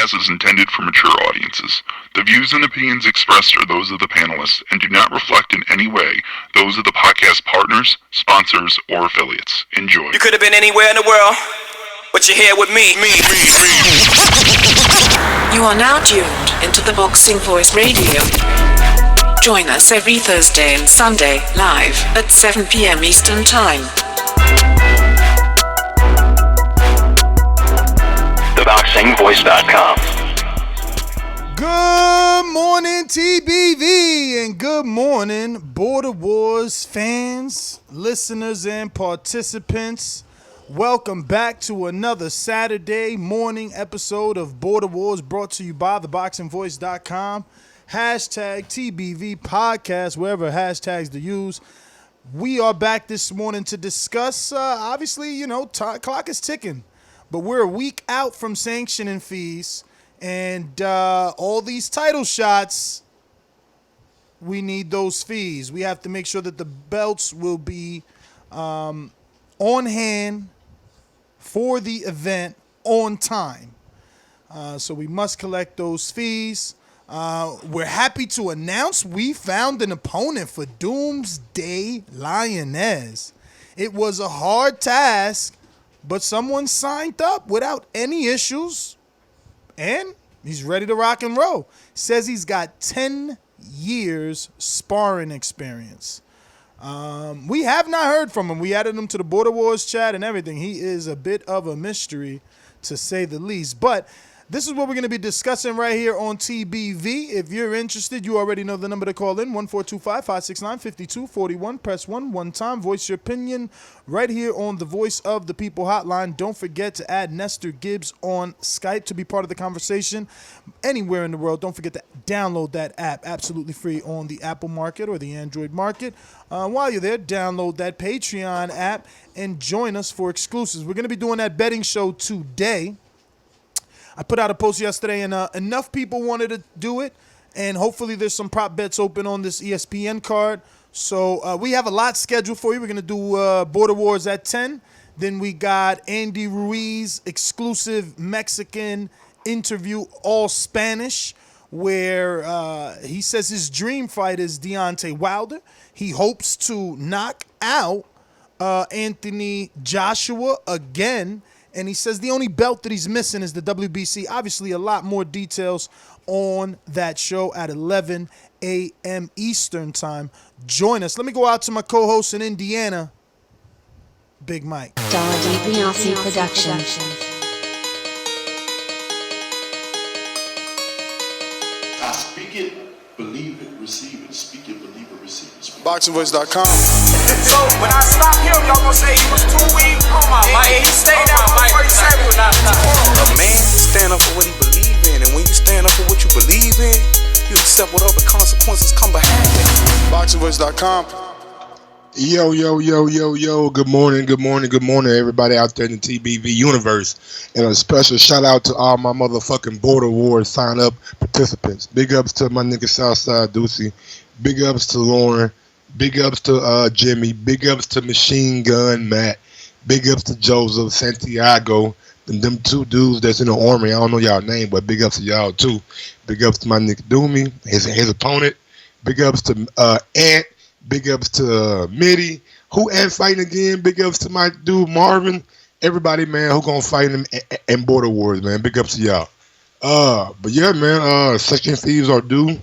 podcast is intended for mature audiences. The views and opinions expressed are those of the panelists and do not reflect in any way those of the podcast partners, sponsors, or affiliates. Enjoy. You could have been anywhere in the world, but you're here with me. You are now tuned into the Thaboxingvoice Radio. Join us every Thursday and Sunday, live at 7 p.m. Eastern Time. Thaboxingvoice.com. Good morning, TBV, and good morning, Border Wars fans, listeners, and participants. Welcome back to another Saturday morning episode of Border Wars, brought to you by Thaboxingvoice.com. Hashtag TBV podcast, wherever hashtags to use. We are back this morning to discuss, obviously, clock is ticking, but we're a week out from Sanction and fees, and all these title shots, we need those fees. We have to make sure that the belts will be on hand for the event on time. So we must collect those fees. We're happy to announce we found an opponent for Doomsday Lioness. It was a hard task, but someone signed up without any issues, and he's ready to rock and roll. Says he's got 10 years sparring experience. We have not heard from him. We added him to the Border Wars chat and everything. He is a bit of a mystery, to say the least. But this is what we're going to be discussing right here on TBV. If you're interested, you already know the number to call in, 1425-569-5241. Press 1 time. Voice your opinion right here on the Voice of the People hotline. Don't forget to add Nestor Gibbs on Skype to be part of the conversation anywhere in the world. Don't forget to download that app absolutely free on the Apple market or the Android market. While you're there, download that Patreon app and join us for exclusives. We're going to be doing that betting show today. I put out a post yesterday, and enough people wanted to do it, and hopefully there's some prop bets open on this ESPN card. So we have a lot scheduled for you. We're going to do Border Wars at 10. Then we got Andy Ruiz exclusive Mexican interview, all Spanish, where he says his dream fight is Deontay Wilder. He hopes to knock out Anthony Joshua again. And he says the only belt that he's missing is the WBC. Obviously, a lot more details on that show at 11 a.m. Eastern time. Join us. Let me go out to my co-host in Indiana, Big Mike. Bola De Grasa production. I speak it, believe it, receive it. Speak it, believe it, receive it. Boxingvoice.com. So when I stop him, y'all gonna say he was too weak. He stayed out for 47. A man stand up for what he believe in, and when you stand up for what you believe in, you accept whatever consequences come behind it. Boxingvoice.com. Yo, good morning, everybody out there in the TBV universe. And a special shout out to all my motherfucking Border Wars sign up participants. Big ups to my nigga SouthSide Deucie. Big ups to Lauren. Big ups to Jimmy. Big ups to Machine Gun Matt. Big ups to Joseph, Santiago, and them two dudes that's in the army. I don't know y'all name, but big ups to y'all too. Big ups to my nigga Doomy, his opponent. Big ups to Ant. Big ups to Mide. Who Ant fighting again? Big ups to my dude Marvin. Everybody, man, who gonna fight him in Border Wars, man. Big ups to y'all. But yeah, man, section fees are due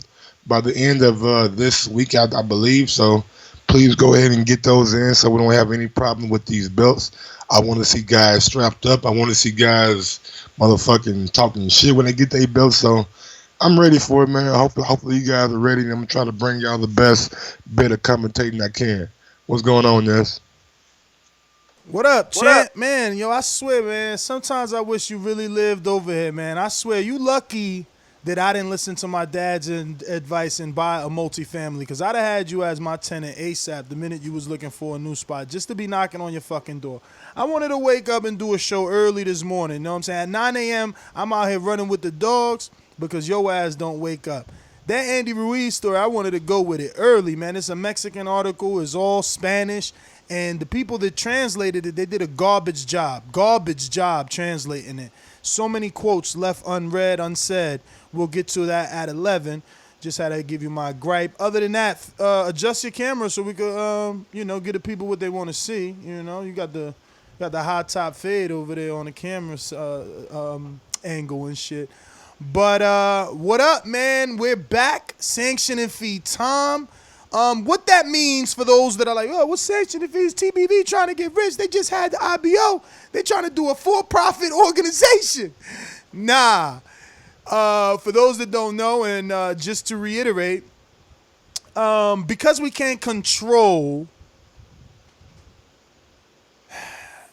by the end of this week, I believe. So please go ahead and get those in so we don't have any problem with these belts. I want to see guys strapped up. I want to see guys motherfucking talking shit when they get their belts. So I'm ready for it, man. Hopefully you guys are ready. And I'm going to try to bring y'all the best bit of commentating I can. What's going on, Ness? What up, champ? Man, yo, I swear, man, sometimes I wish you really lived over here, man. I swear, you lucky that I didn't listen to my dad's advice and buy a multifamily, because I'd have had you as my tenant ASAP the minute you was looking for a new spot, just to be knocking on your fucking door. I wanted to wake up and do a show early this morning, you know what I'm saying? At 9 a.m., I'm out here running with the dogs because your ass don't wake up. That Andy Ruiz story, I wanted to go with it early, man. It's a Mexican article. It's all Spanish. And the people that translated it, they did a garbage job translating it. So many quotes left unread, unsaid. We'll get to that at 11. Just had to give you my gripe. Other than that, adjust your camera so we could, get the people what they want to see. You know, you got the high top fade over there on the camera angle and shit. But what up, man? We're back. Sanction and fee time. What that means for those that are like, oh, what's sanction and fees? TBV trying to get rich. They just had the IBO. They trying to do a for-profit organization. Nah. For those that don't know, and just to reiterate, because we can't control,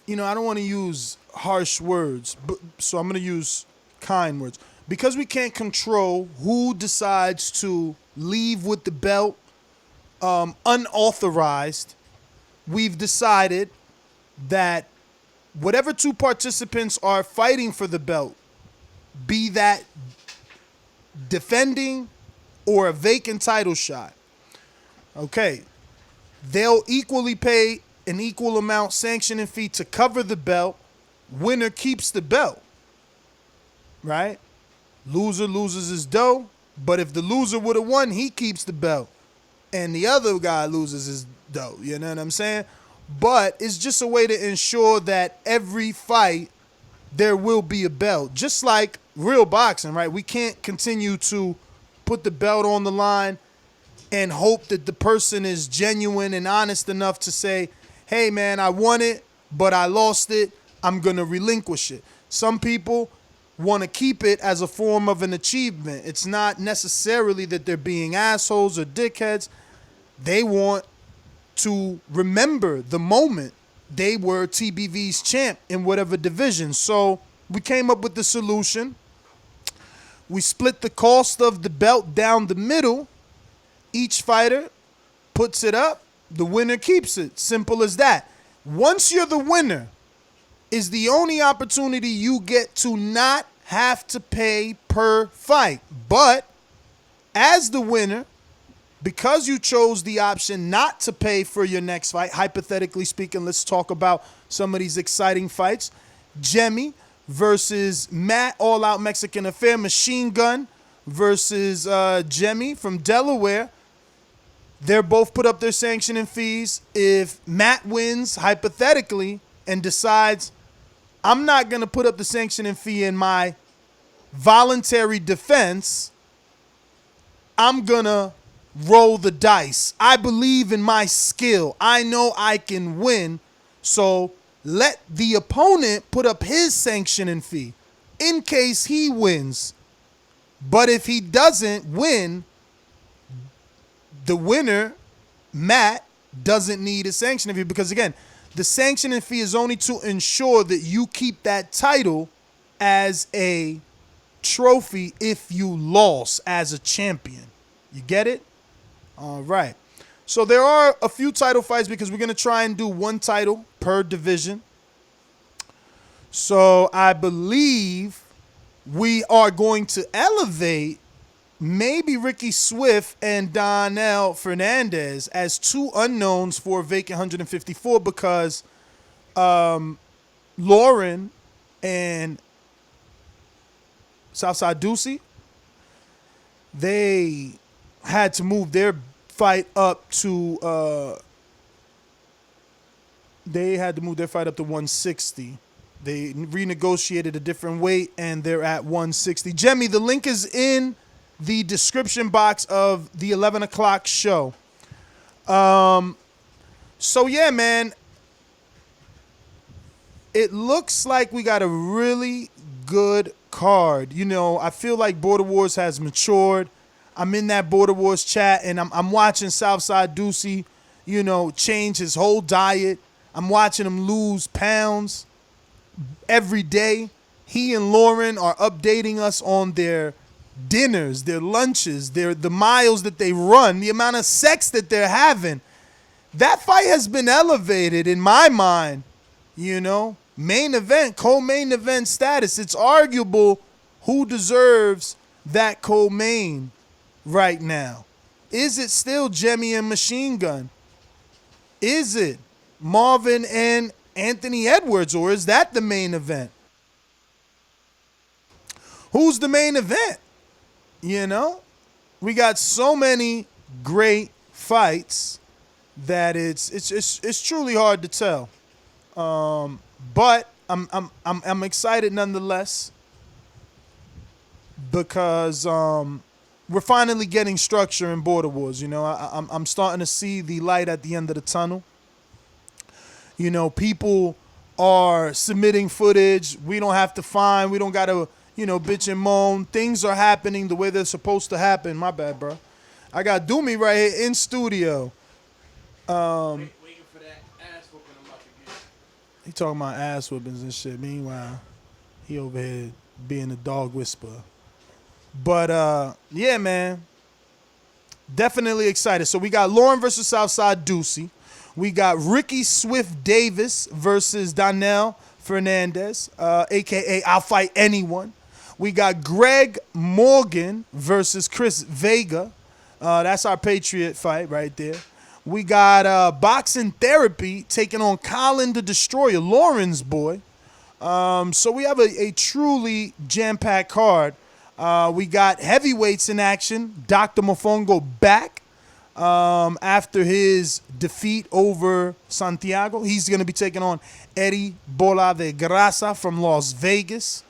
I don't want to use harsh words, so I'm going to use kind words. Because we can't control who decides to leave with the belt unauthorized, we've decided that whatever two participants are fighting for the belt, be that defending or a vacant title shot, okay, they'll equally pay an equal amount sanctioning fee to cover the belt. Winner keeps the belt, right? Loser loses his dough, but if the loser would have won, he keeps the belt, and the other guy loses his dough. You know what I'm saying? But it's just a way to ensure that every fight there will be a belt, just like real boxing, right? We can't continue to put the belt on the line and hope that the person is genuine and honest enough to say, hey, man, I won it, but I lost it. I'm going to relinquish it. Some people want to keep it as a form of an achievement. It's not necessarily that they're being assholes or dickheads. They want to remember the moment they were TBV's champ in whatever division. So we came up with the solution. We split the cost of the belt down the middle. Each fighter puts it up. The winner keeps it. Simple as that. Once you're the winner, is the only opportunity you get to not have to pay per fight. But as the winner, because you chose the option not to pay for your next fight, hypothetically speaking, let's talk about some of these exciting fights. Gemj versus Matt, All Out Mexican Affair. Machine Gun versus Gemj from Delaware. They're both put up their sanctioning fees. If Matt wins, hypothetically, and decides, I'm not going to put up the sanctioning fee in my voluntary defense, I'm going to roll the dice. I believe in my skill. I know I can win. So let the opponent put up his sanctioning fee in case he wins. But if he doesn't win, the winner, Matt, doesn't need a sanctioning fee because, again, the sanctioning fee is only to ensure that you keep that title as a trophy if you lost as a champion. You get it? All right. So there are a few title fights because we're going to try and do one title per division. So I believe we are going to elevate maybe Ricky Swift and Donel Fernandes as two unknowns for vacant 154 because Loren and SouthSide Deucie, they had to move their fight up to 160. They renegotiated a different weight and they're at 160. Gemj, the link is in the description box of the 11 o'clock show. So yeah, man, it looks like we got a really good card. You know, I feel like Border Wars has matured. I'm in that Border Wars chat and I'm watching SouthSide Deucie, change his whole diet. I'm watching him lose pounds every day. He and Loren are updating us on their dinners, their lunches, the miles that they run, the amount of sex that they're having. That fight has been elevated in my mind, main event, co-main event status. It's arguable who deserves that co-main right now. Is it still Gemj and Machine Gun? Is it? Marvin and Anthony Edwards, or is that the main event? Who's the main event? You know? We got so many great fights that it's truly hard to tell. But I'm excited nonetheless because we're finally getting structure in Border Wars. You know, I'm starting to see the light at the end of the tunnel. You know, people are submitting footage. We don't have to find. We don't got to, bitch and moan. Things are happening the way they're supposed to happen. My bad, bro. I got Doomy right here in studio. Waiting for that ass whooping I'm about to get. He talking about ass whoopings and shit. Meanwhile, he over here being a dog whisperer. But, yeah, man. Definitely excited. So we got Loren versus SouthSide Deucie. We got Ricky Swift Davis versus Donel Fernandes, a.k.a. I'll Fight Anyone. We got Greg Morgan versus Chris Vega. That's our Patriot Fight right there. We got Boxing Therapy taking on Collin the Destroyer, Lauren's boy. So we have a truly jam-packed card. We got heavyweights in action. Dr. Mofongo back after his defeat over Santiago. He's going to be taking on Eddie Bola De Grasa from Las Vegas.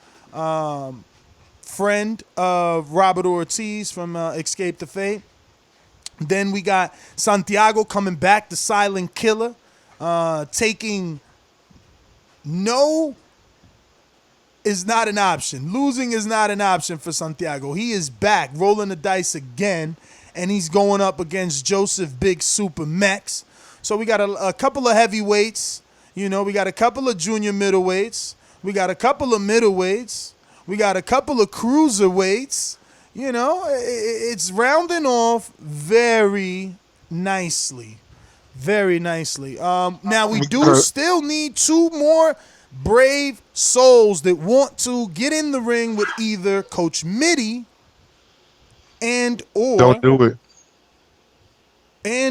Friend of Robert Ortiz from Escape the Fate. Then we got Santiago coming back, the silent killer, taking no is not an option. Losing is not an option for Santiago. He is back, rolling the dice again, and he's going up against Joseph Big Super MEX. So we got a couple of heavyweights. We got a couple of junior middleweights. We got a couple of middleweights. We got a couple of cruiserweights. It's rounding off very nicely. Very nicely. Now, we do still need two more brave souls that want to get in the ring with either Coach Mide or Don't do it.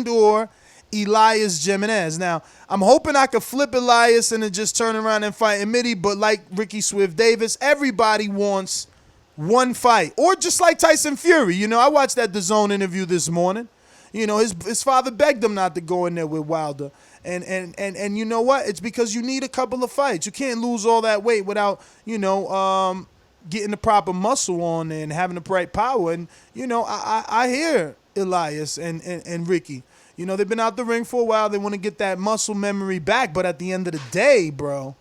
or Elias Jimenez. Now, I'm hoping I could flip Elias and then just turn around and fight Mide, but like Ricky Swift Davis, everybody wants one fight. Or just like Tyson Fury. I watched that Dazn interview this morning. His father begged him not to go in there with Wilder. And you know what? It's because you need a couple of fights. You can't lose all that weight without, getting the proper muscle on and having the right power. And, I hear Elias and Ricky. They've been out the ring for a while. They want to get that muscle memory back. But at the end of the day, bro,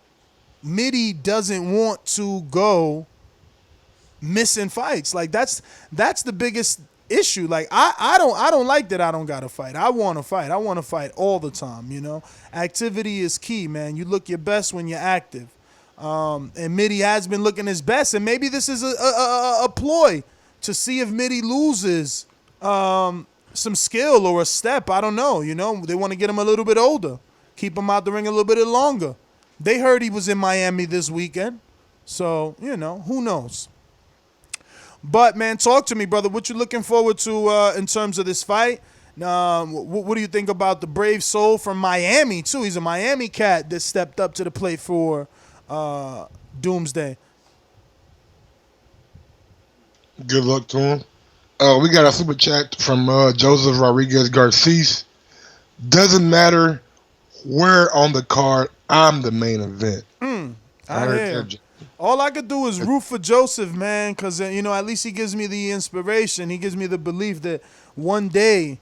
Mide doesn't want to go missing fights. Like, that's the biggest issue. Like, I don't like that I don't gotta fight. I want to fight. I want to fight all the time. Activity is key, man. You look your best when you're active. And Mide has been looking his best, and maybe this is a ploy to see if Mide loses some skill or a step. I don't know. They want to get him a little bit older, keep him out the ring a little bit longer. They heard he was in Miami this weekend, so who knows. But, man, talk to me, brother. What you looking forward to in terms of this fight? What do you think about the brave soul from Miami, too? He's a Miami cat that stepped up to the plate for Doomsday. Good luck to him. We got a super chat from Joseph Rodriguez Garces. Doesn't matter where on the card, I'm the main event. I hear. All I could do is root for Joseph, man, because, at least he gives me the inspiration. He gives me the belief that one day,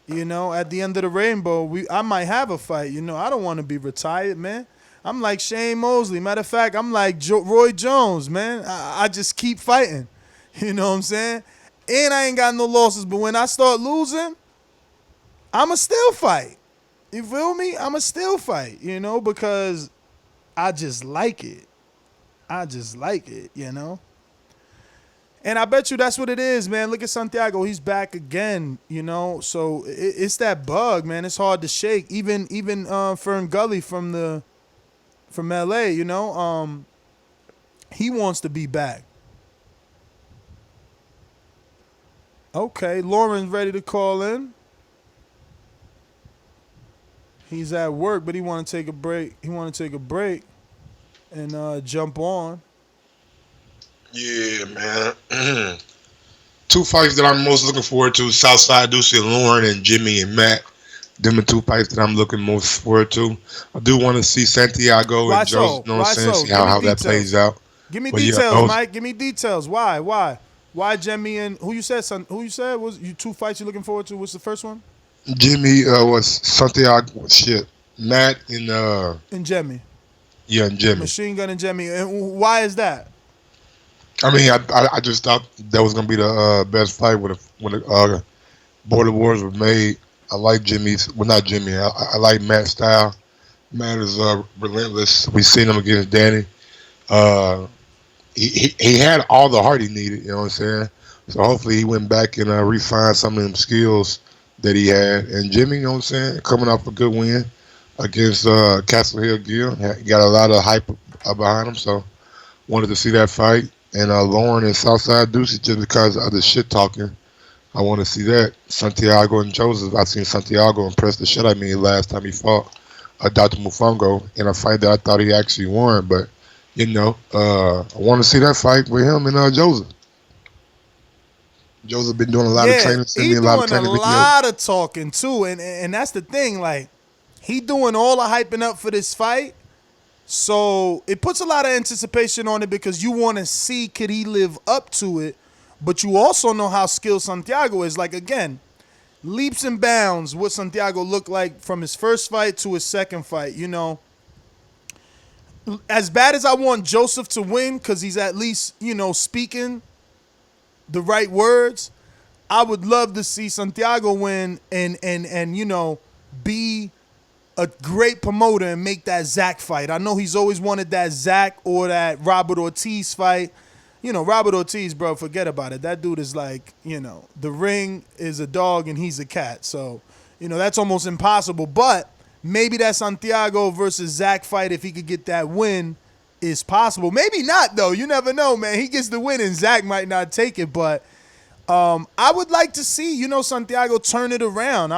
at the end of the rainbow, I might have a fight. I don't want to be retired, man. I'm like Shane Mosley. Matter of fact, I'm like Roy Jones, man. I just keep fighting. You know what I'm saying? And I ain't got no losses. But when I start losing, I'ma still fight. You feel me? I'ma still fight, because I just like it. I just like it, And I bet you that's what it is, man. Look at Santiago. He's back again, So it's that bug, man. It's hard to shake. Even Fern Gully from L.A., he wants to be back. Okay, Lauren's ready to call in. He's at work, but he want to take a break. He want to take a break and jump on. Yeah, man. Two fights that I'm most looking forward to: Southside, Deucie Loren, and Jimmy and Matt. Them are two fights that I'm looking most forward to. I do want to see Santiago and Joseph. You know what I'm saying? See how that plays out. Give me But details, Mike. Give me details. Why? Why Jimmy and who you said? Who you said was you two fights you're looking forward to? What's the first one? Jimmy was Santiago. Shit, Matt and Jimmy. Yeah, and Jimmy. Machine Gun and Jimmy. And why is that? I mean, I just thought that was gonna be the best fight when the Border Wars were made. I like Jimmy's. Well, not Jimmy. I like Matt's style. Matt is relentless. We seen him against Danny. He had all the heart he needed. You know what I'm saying? So hopefully he went back and refined some of them skills that he had. And Jimmy, you know what I'm saying, coming off a good win against Castle Hill Gill. He got a lot of hype behind him. So wanted to see that fight. And Lauren and Southside Deucie, just because of the shit talking, I want to see that. Santiago and Joseph, I seen Santiago impress the shit out of me last time he fought Dr. Mofongo in a fight that I thought he actually won. But, you know, I want to see that fight with him and Joseph. Joseph been doing a lot of training. He's doing a lot of talking, too. And that's the thing. Like, he doing all the hyping up for this fight. So it puts a lot of anticipation on it because you want to see could he live up to it. But you also know how skilled Santiago is. Like, again, leaps and bounds what Santiago looked like from his first fight to his second fight. You know, as bad as I want Joseph to win because he's at least, you know, speaking the right words, I would love to see Santiago win and you know, be a great promoter and make that Zach fight. I know he's always wanted that Zach or that Robert Ortiz fight. You know, Robert Ortiz, bro, forget about it. That dude is like, you know, the ring is a dog and he's a cat. So, you know, that's almost impossible. But maybe that Santiago versus Zach fight, if he could get that win, is possible. Maybe not, though. You never know, man. He gets the win and Zach might not take it. But I would like to see, you know, Santiago turn it around.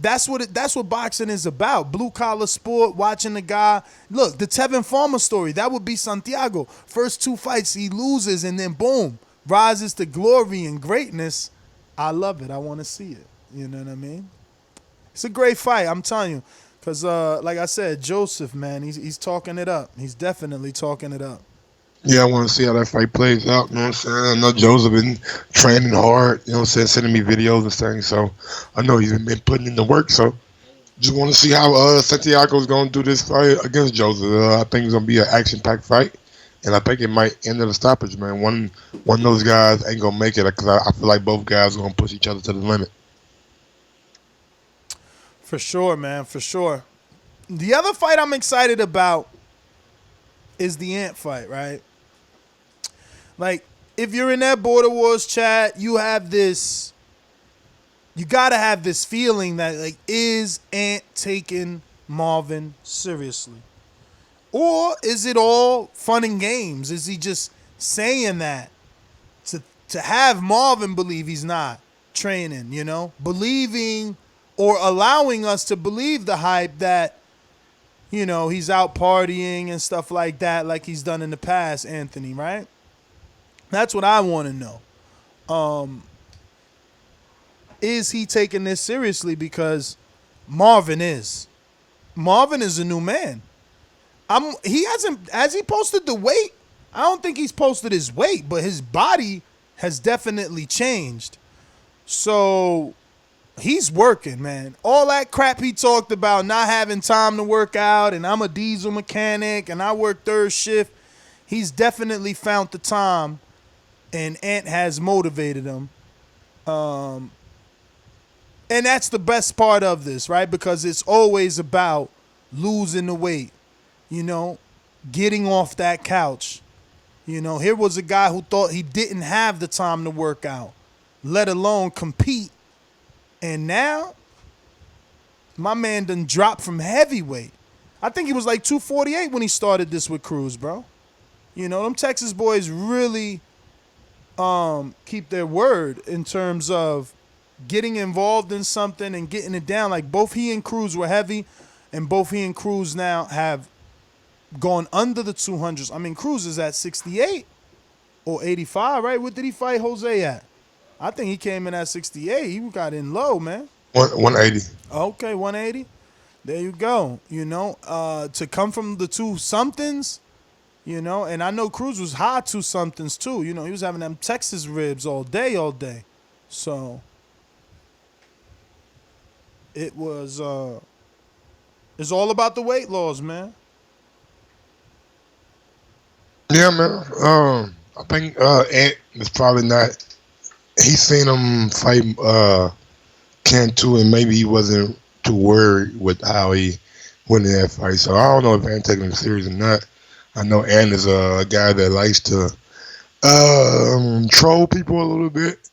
That's what boxing is about. Blue collar sport, watching the guy. Look, the Tevin Farmer story, that would be Santiago. First two fights he loses and then boom, rises to glory and greatness. I love it. I want to see it. You know what I mean? It's a great fight, I'm telling you. Because, like I said, Joseph, man, he's talking it up. He's definitely talking it up. Yeah, I want to see how that fight plays out. You know what I'm saying? I know Joseph been training hard, you know what I'm saying, sending me videos and things. So I know he's been putting in the work. So just want to see how Santiago's going to do this fight against Joseph. I think it's going to be an action-packed fight. And I think it might end in a stoppage, man. One of those guys ain't going to make it because I feel like both guys are going to push each other to the limit. For sure, man, for sure. The other fight I'm excited about is the Ant fight, right? Like, if you're in that Border Wars chat, you got to have this feeling that, like, is Ant taking Marvin seriously? Or is it all fun and games? Is he just saying that to have Marvin believe he's not training, you know? Believing or allowing us to believe the hype that, you know, he's out partying and stuff like that like he's done in the past, Anthony, right? That's what I want to know. Is he taking this seriously? Because Marvin is. Marvin is a new man. Has he posted the weight? I don't think he's posted his weight, but his body has definitely changed. So he's working, man. All that crap he talked about, not having time to work out, and I'm a diesel mechanic, and I work third shift. He's definitely found the time, and Ant has motivated him. And that's the best part of this, right? Because it's always about losing the weight, you know, getting off that couch. You know, here was a guy who thought he didn't have the time to work out, let alone compete. And now, my man done dropped from heavyweight. I think he was like 248 when he started this with Cruz, bro. You know, them Texas boys really keep their word in terms of getting involved in something and getting it down. Like both he and Cruz were heavy, and both he and Cruz now have gone under the 200s. I mean, Cruz is at 68 or 85, right? What did he fight Jose at? I think he came in at 68. He got in low, man. 180. Okay, 180. There you go. You know, to come from the two somethings, you know, and I know Cruz was high two somethings too. You know, he was having them Texas ribs all day. So it was it's all about the weight loss, man. Yeah, man. I think Ant is probably not. He seen him fight Cantu, and maybe he wasn't too worried with how he went in that fight. So I don't know if Ant taking him serious or not. I know Ant is a guy that likes to troll people a little bit.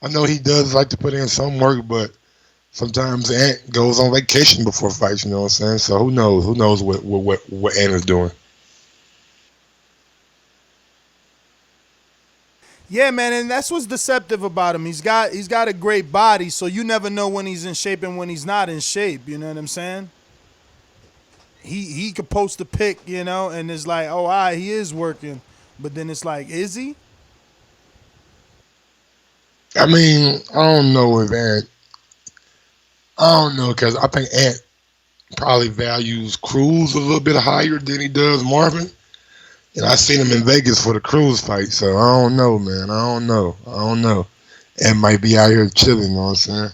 I know he does like to put in some work, but sometimes Ant goes on vacation before fights. You know what I'm saying? So who knows? Who knows what Ant is doing? Yeah, man, and that's what's deceptive about him. He's got a great body, so you never know when he's in shape and when he's not in shape. You know what I'm saying? He could post a pic, you know, and it's like, oh, he is working, but then it's like, is he? I mean, I don't know if Ant. I don't know, because I think Ant probably values Cruz a little bit higher than he does Marvin. And I seen him in Vegas for the Cruz fight, so I don't know, man. I don't know. Ant might be out here chilling, you know what I'm saying?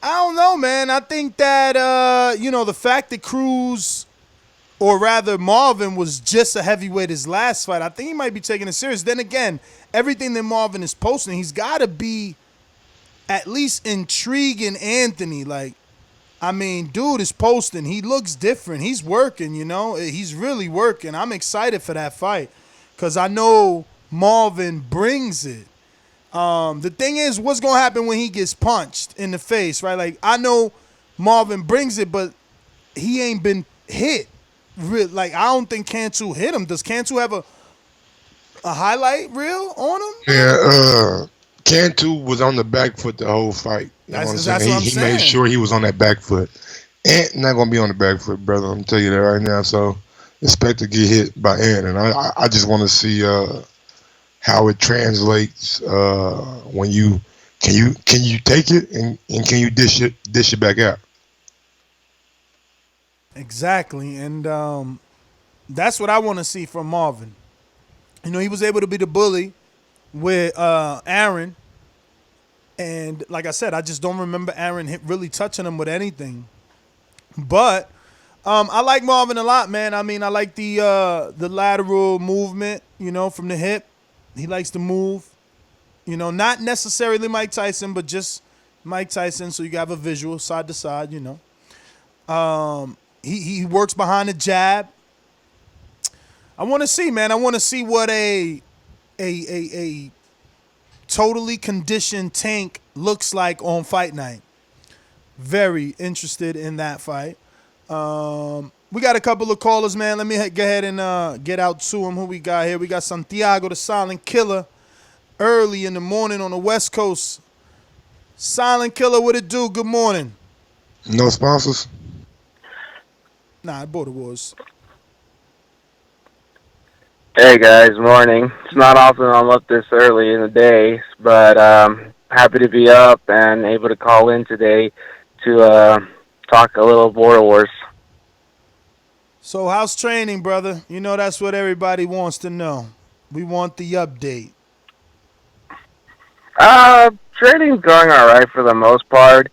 I don't know, man. I think that, you know, the fact that Cruz, or rather Marvin, was just a heavyweight his last fight, I think he might be taking it serious. Then again, everything that Marvin is posting, he's got to be at least intriguing Anthony. Like, I mean, dude is posting. He looks different. He's working, you know. He's really working. I'm excited for that fight because I know Marvin brings it. The thing is, what's going to happen when he gets punched in the face, right? Like, I know Marvin brings it, but he ain't been hit. Like, I don't think Cantu hit him. Does Cantu have a highlight reel on him? Yeah, Cantu was on the back foot the whole fight. That's what what I'm he saying. made sure he was on that back foot. Ant not going to be on the back foot, brother. I'm going to tell you that right now. So expect to get hit by Ant. And I just want to see how it translates when you can you take it and can you dish it back out. Exactly. And that's what I want to see from Marvin. You know, he was able to be the bully with Aaron. And like I said, I just don't remember Aaron really touching him with anything. But I like Marvin a lot, man. I mean, I like the lateral movement, you know, from the hip. He likes to move. You know, not necessarily Mike Tyson, but just Mike Tyson, so you have a visual side to side, you know. He works behind the jab. I want to see, man. I want to see what a totally conditioned Tank looks like on fight night. Very interested in that fight. We got a couple of callers, man. Let me go ahead and get out to them. Who we got here? We got Santiago, the Silent Killer, early in the morning on the West Coast. Silent Killer, what it do? Good morning. No sponsors? Nah, Border Wars. Hey guys, morning. It's not often I'm up this early in the day, but happy to be up and able to call in today to talk a little Border Wars. So how's training, brother? You know that's what everybody wants to know. We want the update. Training's going all right for the most part.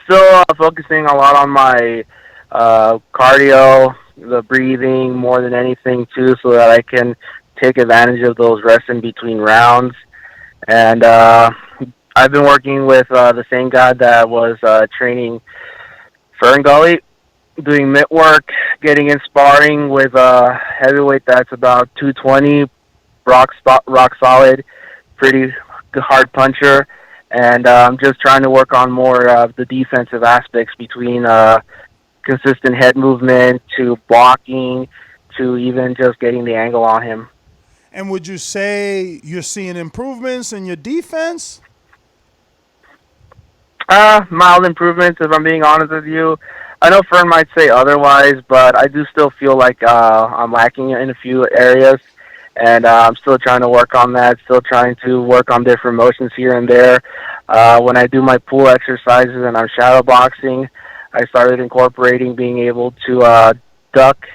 Still focusing a lot on my cardio, the breathing more than anything too, so that I can take advantage of those rests in between rounds. And I've been working with the same guy that was training Ferngully, doing mitt work, getting in sparring with a heavyweight that's about 220, rock solid, pretty hard puncher. And I'm just trying to work on more of the defensive aspects between consistent head movement to blocking to even just getting the angle on him. And would you say you're seeing improvements in your defense? Mild improvements, if I'm being honest with you. I know Fern might say otherwise, but I do still feel like I'm lacking in a few areas, and I'm still trying to work on that. Still trying to work on different motions here and there. When I do my pool exercises and I'm shadow boxing, I started incorporating being able to duck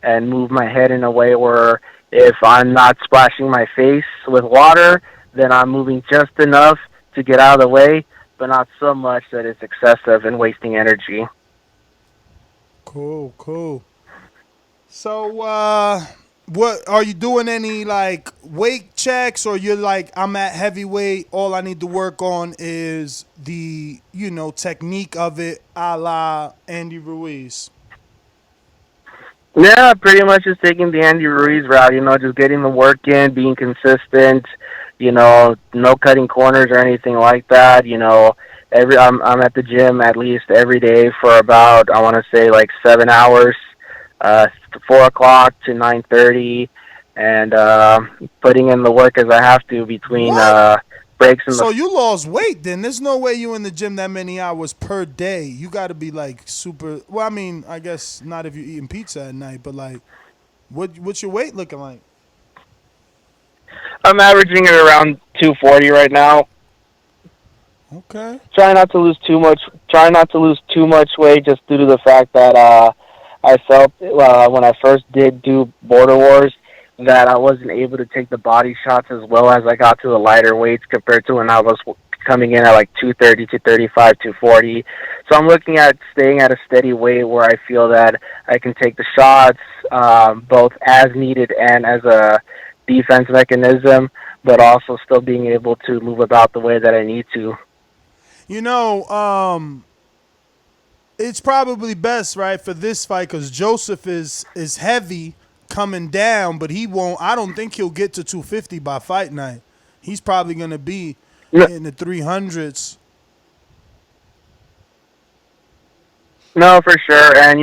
and move my head in a way where if I'm not splashing my face with water, then I'm moving just enough to get out of the way, but not so much that it's excessive and wasting energy. Cool, cool. So, what are you doing? Any like weight checks, or you're like, I'm at heavyweight. All I need to work on is the technique of it, a la Andy Ruiz. Yeah, pretty much just taking the Andy Ruiz route, just getting the work in, being consistent, no cutting corners or anything like that. I'm at the gym at least every day for about, I want to say, like 7 hours, 4 o'clock to 9:30, and putting in the work as I have to between What? breaks and So the. you lost weight then? There's no way you in the gym that many hours per day. You got to be like super. Well, I mean, I guess not if you're eating pizza at night, but like, what's your weight looking like? I'm averaging it around 240 right now. Okay. Try not to lose too much. Try not to lose too much weight, just due to the fact that I felt when I first did do Border Wars that I wasn't able to take the body shots as well as I got to the lighter weights compared to when I was coming in at like 230, 235, 240. So I'm looking at staying at a steady weight where I feel that I can take the shots both as needed and as a defense mechanism, but also still being able to move about the way that I need to. You know, it's probably best, right, for this fight because Joseph is heavy coming down, but he won't. I don't think he'll get to 250 by fight night. He's probably gonna be in the 300s. No, for sure. And,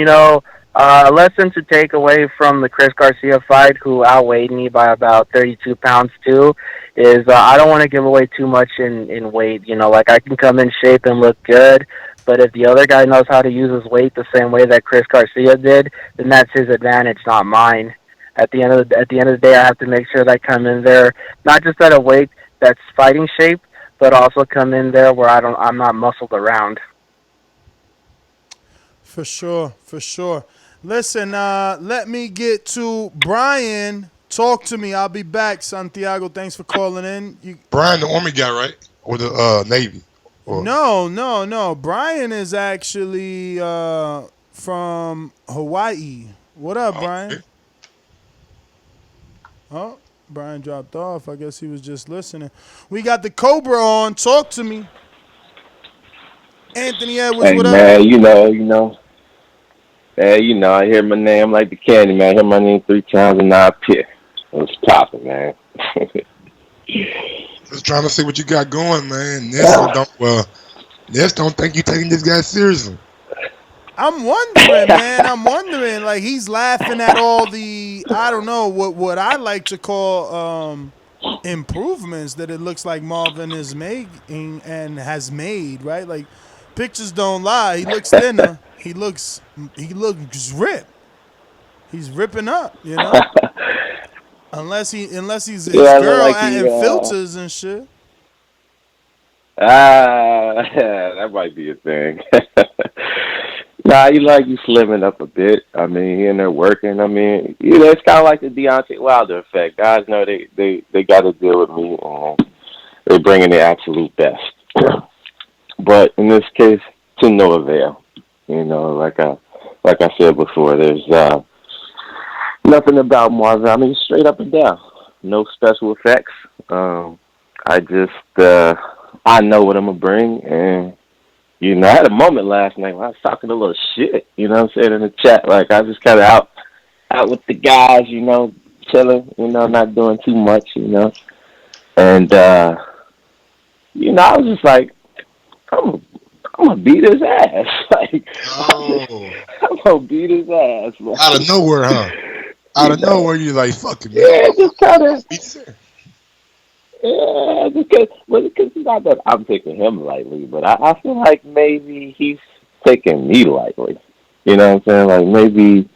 a lesson to take away from the Chris Garcia fight, who outweighed me by about 32 pounds too, is I don't want to give away too much in weight. Like I can come in shape and look good, but if the other guy knows how to use his weight the same way that Chris Garcia did, then that's his advantage, not mine. At the end of the day, I have to make sure that I come in there not just at a weight that's fighting shape, but also come in there where I'm not muscled around. For sure, for sure. Listen, let me get to Brian. Talk to me. I'll be back, Santiago. Thanks for calling in. Brian, the Army guy, right? Or the Navy? Or... No. Brian is actually from Hawaii. What up, Brian? Okay. Oh, Brian dropped off. I guess he was just listening. We got the Cobra on. Talk to me. Anthony Edwards, Hey what up? man, I hear my name like the candy man. I hear my name 3 times and now I appear. What's poppin', man? Just trying to see what you got going, man. Ness don't think you taking this guy seriously. I'm wondering, man. Like, he's laughing at all the, I don't know, what I like to call improvements that it looks like Marvin is making and has made, right? Like, pictures don't lie. He looks thinner. He looks ripped. He's ripping up, Unless he's his girl like adding filters and shit. That might be a thing. Nah, you slimming up a bit. I mean, he in there working. I mean, it's kind of like the Deontay Wilder effect. Guys know they got to deal with me, and they're bringing the absolute best. But in this case, to no avail. Like I said before, there's nothing about Marvin. I mean, straight up and down. No special effects. I just, I know what I'm going to bring. And, I had a moment last night where I was talking a little shit, what I'm saying, in the chat. Like, I was just kind of out with the guys, chilling, not doing too much, And, I was just like, I'm gonna beat his ass. Like, I'm gonna beat his ass. Like, out of nowhere, huh? Out of nowhere, you're like, fuck it, man. Yeah, just kind of. because it's not that I'm taking him lightly, but I feel like maybe he's taking me lightly. You know what I'm saying? Like maybe,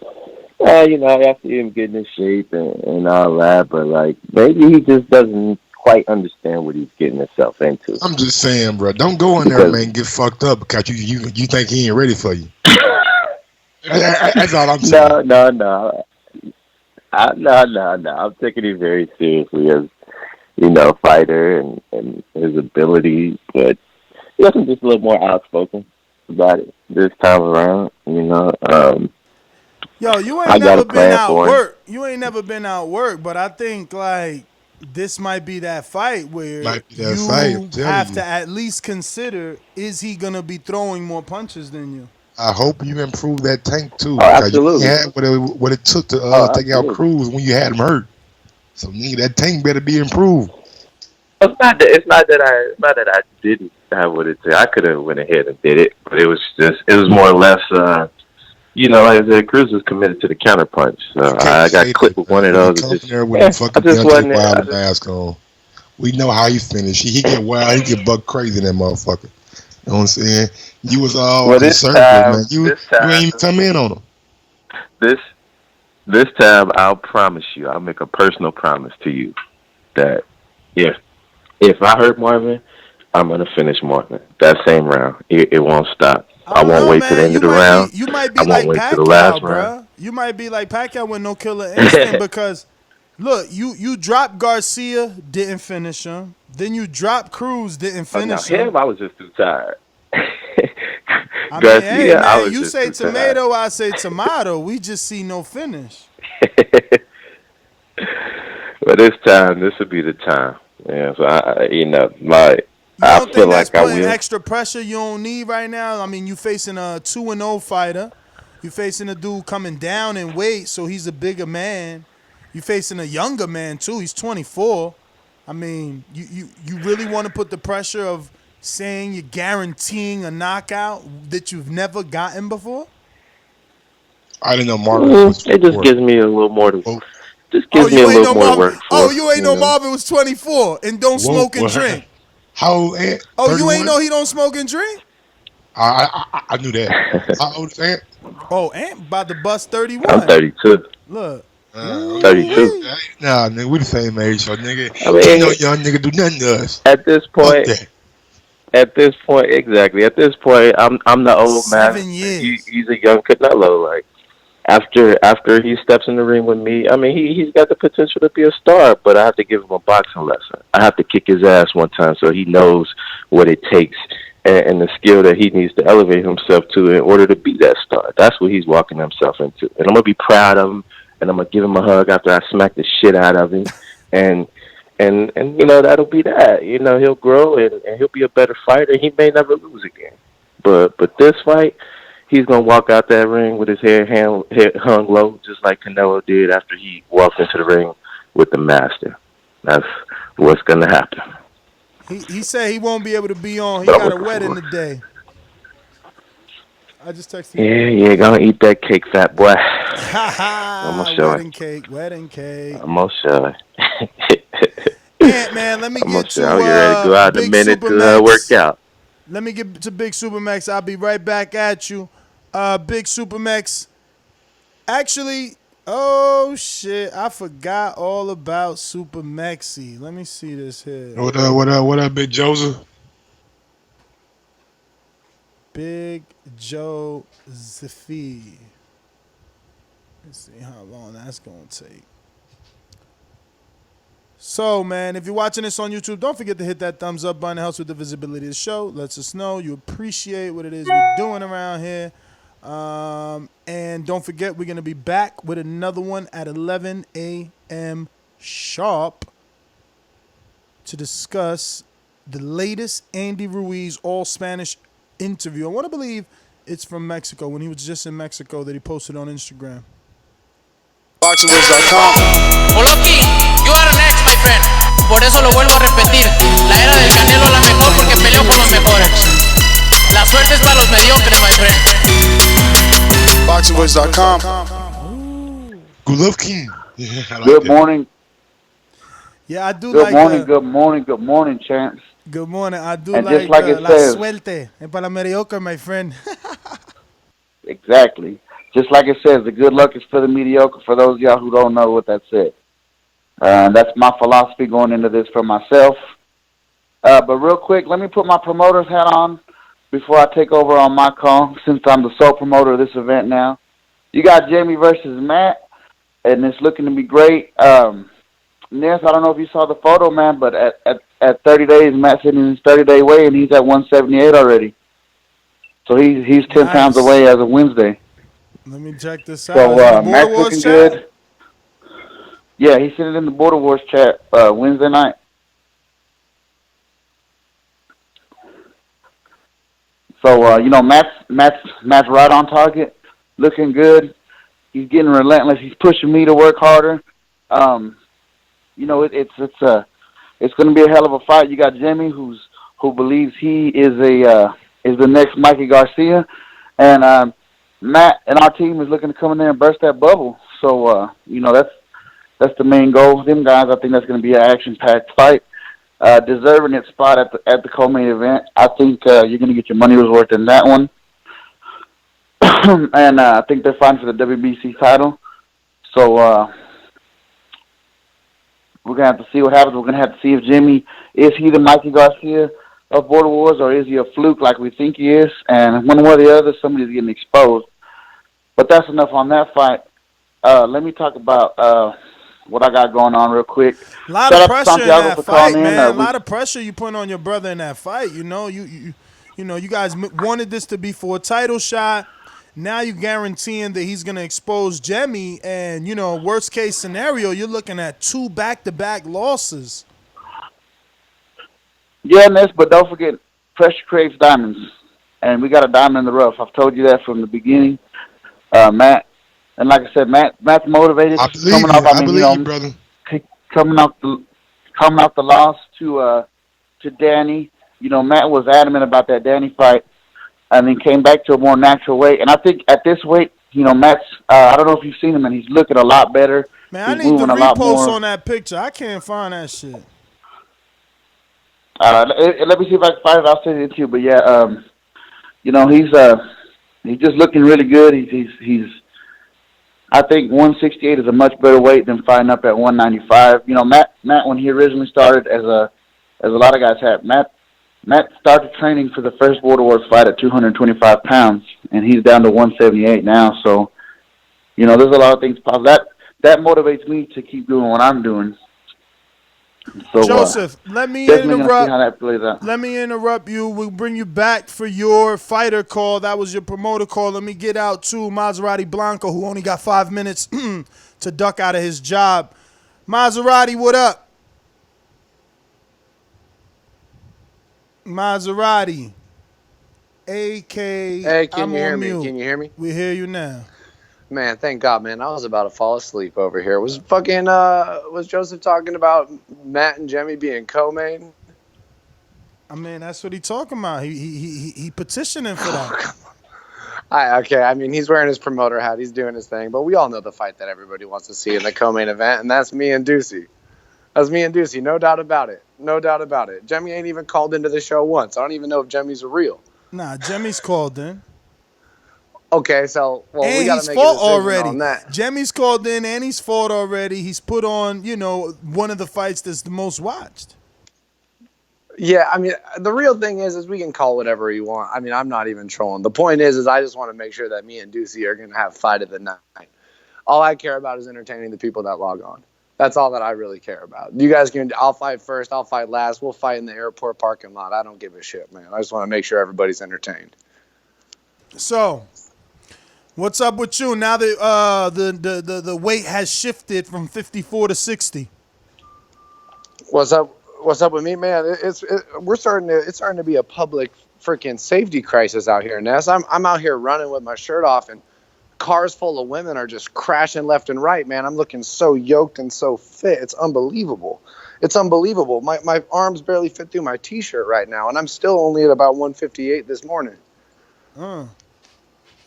after him getting in shape and all that, but like maybe he just doesn't quite understand what he's getting himself into. I'm just saying, bro, don't go in there, man, and get fucked up because you think he ain't ready for you. That's all I'm saying. No. I'm taking it very seriously as fighter and his ability, but he was just a little more outspoken about it this time around. Yo, you ain't never been out work. You ain't never been out work, but I think like this might be that fight where you have to at least consider: is he gonna be throwing more punches than you? I hope you improve that tank too. Absolutely. You had what it took to take out Cruz when you had him hurt. So nigga, that tank better be improved. It's not that I didn't have what it took. I could have went ahead and did it, but it was more or less. Like I said, Cruz was committed to the counterpunch. So I got clipped with one of those. I just wasn't wild mask on. We know how he finished. He get wild. He get buck crazy in that motherfucker. You know what I'm saying? You was all conservative, man. You ain't even come in on him. This time, I'll promise you, I'll make a personal promise to you that if I hurt Marvin, I'm gonna finish Marvin that same round. It won't stop. I won't wait till the end of the round. You might be like Pacquiao, bro. You might be like Pacquiao with no killer instinct because look, you dropped Garcia, didn't finish him. Then you dropped Cruz, didn't finish him. I was just too tired. Garcia, hey, man, you say tomato, I say tomato. We just see no finish. But this will be the time. Yeah, so You don't think that's putting extra pressure you don't need right now? I mean, you facing a 2-0 fighter. You facing a dude coming down in weight, so he's a bigger man. You facing a younger man too. He's 24. I mean, you really want to put the pressure of saying you're guaranteeing a knockout that you've never gotten before? I didn't know Marvin. It just gives me a little more to. Just gives me a little more work. You ain't know Marvin was 24 and don't smoke and drink. How old Ant? You ain't know he don't smoke and drink? I knew that. How old is Ant? Ant about to bust 31. I'm 32. Look. 32. Nah, nigga, we the same age, so nigga. I mean, young nigga do nothing to us. At this point, exactly. At this point, I'm the old 7 man. years. He's a young Canelo. Like after he steps in the ring with me, I mean, he's got the potential to be a star. But I have to give him a boxing lesson. I have to kick his ass one time so he knows what it takes and the skill that he needs to elevate himself to in order to be that star. That's what he's walking himself into, and I'm gonna be proud of him. And I'm gonna give him a hug after I smack the shit out of him, and that'll be that. He'll grow and he'll be a better fighter. He may never lose again, but this fight, he's gonna walk out that ring with his head hung low, just like Canelo did after he walked into the ring with the master. That's what's gonna happen. He said he won't be able to be on. He got a wedding today. I just texted you. Yeah, gonna eat that cake, fat boy. I'm gonna show wedding cake. I'm gonna show it. Ant, man, let me get to you ready to go out in a minute to work out. Let me get to Big Super MEX. I'll be right back at you. Big Super MEX. Actually, oh shit, I forgot all about Super MEXy. Let me see this here. What up, Big Joseph? Big Joe Zaffi. Let's see how long that's going to take. So, man, if you're watching this on YouTube, don't forget to hit that thumbs up button. It helps with the visibility of the show. Lets us know you appreciate what it is we're doing around here. And don't forget, we're going to be back with another one at 11 a.m. sharp to discuss the latest Andy Ruiz all-Spanish interview. I want to believe it's from Mexico, when he was just in Mexico, that he posted on Instagram. SouthSide.com. Oloki, you are next, my friend. Por eso lo vuelvo a repetir. La era del Canelo es la mejor porque peleó con los mejores. La suerte es para los mediocres, my friend. SouthSide.com. Golovkin. Good morning. Yeah, I do Good like morning, good morning, good morning, champs. good morning. I do And just like like it la says, suerte. Es para la mediocre, my friend. exactly. Just like it says, the good luck is for the mediocre. For those of y'all who don't know what that said, that's my philosophy going into this for myself. But real quick, let me put my promoter's hat on before I take over on my call, since I'm the sole promoter of this event now. You got Jamie versus Matt, and it's looking to be great. Ness, I don't know if you saw the photo, man, but at 30 days, Matt's in his 30-day weigh, and he's at 178 already. So he's 10 pounds away as of Wednesday. Let me check this out. So Matt's looking good. Yeah, he's sitting in the Border Wars chat Wednesday night. So Matt's right on target, looking good. He's getting relentless. He's pushing me to work harder. It's going to be a hell of a fight. You got Jimmy, who believes he is the next Mikey Garcia, and Matt and our team is looking to come in there and burst that bubble. So that's the main goal. Them guys, I think that's going to be an action-packed fight. Deserving its spot at the co-main event. I think you're going to get your money worth in that one. And I think they're fighting for the WBC title. So we're going to have to see what happens. We're going to have to see if Jimmy, is he the Mikey Garcia of Border Wars, or is he a fluke like we think he is? And one way or the other, somebody's getting exposed. But that's enough on that fight. Let me talk about what I got going on real quick. A lot of pressure in that fight, man. A lot of pressure you put on your brother in that fight. You know, you guys wanted this to be for a title shot. Now you're guaranteeing that he's going to expose Jemmy, and, worst case scenario, you're looking at 2 back-to-back losses. Yeah, Ness, but don't forget, pressure creates diamonds, and we got a diamond in the rough. I've told you that from the beginning, Matt. And like I said, Matt's motivated. I believe you, brother. Coming off the loss to Danny. Matt was adamant about that Danny fight, and then came back to a more natural weight. And I think at this weight, Matt's, I don't know if you've seen him, and he's looking a lot better. Man, I need the repost on that picture. I can't find that shit. Let me see if I can find it. I'll send it to you. But yeah, he's just looking really good. He's I think 168 is a much better weight than fighting up at 195. Matt when he originally started, as a lot of guys have, Matt started training for the first Border Wars fight at 225 pounds, and he's down to 178 now. So, there's a lot of things possible. That motivates me to keep doing what I'm doing. So, Joseph, let me interrupt. See how that plays out. Let me interrupt you. We'll bring you back for your fighter call. That was your promoter call. Let me get out to Maserati Blanco, who only got 5 minutes to duck out of his job. Maserati, what up? Maserati, AKA. Hey, can you hear me? Can you hear me? We hear you now. Man, thank God, man. I was about to fall asleep over here. Was Joseph talking about Matt and Jemmy being co-main? I mean, that's what he talking about. He petitioning for that. Okay, I mean, he's wearing his promoter hat. He's doing his thing. But we all know the fight that everybody wants to see in the co-main event, and that's me and Deucie. That's me and Deucie, no doubt about it. No doubt about it. Jemmy ain't even called into the show once. I don't even know if Jemmy's real. Nah, Jemmy's called in. Okay, so we gotta make a decision on that. Jemmy's called in and he's fought already. He's put on, one of the fights that's the most watched. Yeah, I mean, the real thing is we can call whatever we want. I mean, I'm not even trolling. The point is I just want to make sure that me and Deucie are gonna have fight of the night. All I care about is entertaining the people that log on. That's all that I really care about. You guys I'll fight first, I'll fight last. We'll fight in the airport parking lot. I don't give a shit, man. I just want to make sure everybody's entertained. So, what's up with you now that the weight has shifted from 54 to 60? What's up with me, man? It's starting to be a public freaking safety crisis out here, Ness. I'm out here running with my shirt off, and cars full of women are just crashing left and right, man. I'm looking so yoked and so fit. It's unbelievable. It's unbelievable. My arms barely fit through my T-shirt right now, and I'm still only at about 158 this morning.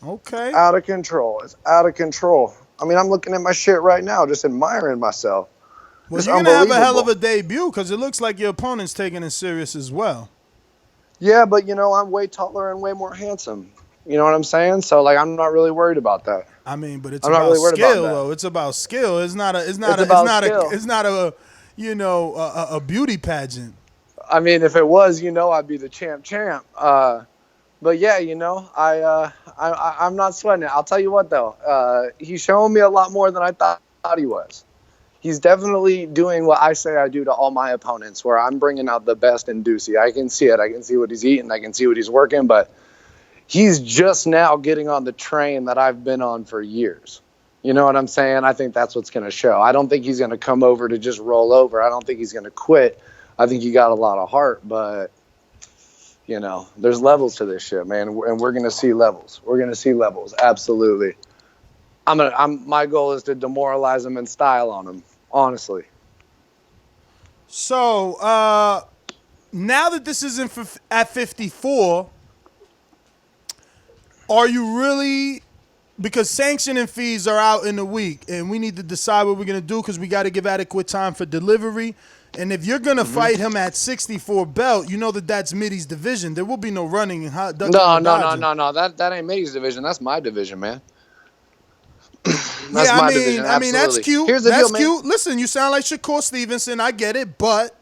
Okay. Out of control. It's out of control. I mean, I'm looking at my shit right now, just admiring myself. Well, It's you're going to have a hell of unbelievable. a debut because it looks like your opponent's taking it serious as well. Yeah, but I'm way taller and way more handsome. You know what I'm saying? So like, I'm not really worried about that. I mean, but it's I'm not about really worried about skill, that. though. It's about skill. It's not a. It's not It's a. It's about not a. skill. It's not a. A beauty pageant. I mean, if it was, I'd be the champ. But yeah, I'm not sweating it. I'll tell you what though, he's showing me a lot more than I thought he was. He's definitely doing what I say I do to all my opponents, where I'm bringing out the best in Deucie. I can see it. I can see what he's eating. I can see what he's working. But he's just now getting on the train that I've been on for years. You know what I'm saying? I think that's what's going to show. I don't think he's going to come over to just roll over. I don't think he's going to quit. I think he got a lot of heart. But, there's levels to this shit, man. And we're going to see levels. We're going to see levels. Absolutely. My goal is to demoralize him and style on him. Honestly. So now that this is at 54, are you really? Because sanction and fees are out in a week, and we need to decide what we're gonna do because we got to give adequate time for delivery. And if you're gonna fight him at 64 belt, you know that's Mide's division. There will be no running. No. That ain't Mide's division. That's my division, man. That's my division. I mean, that's Absolutely. cute. Here's the That's deal, cute. Listen, you sound like Shakur Stevenson. I get it, but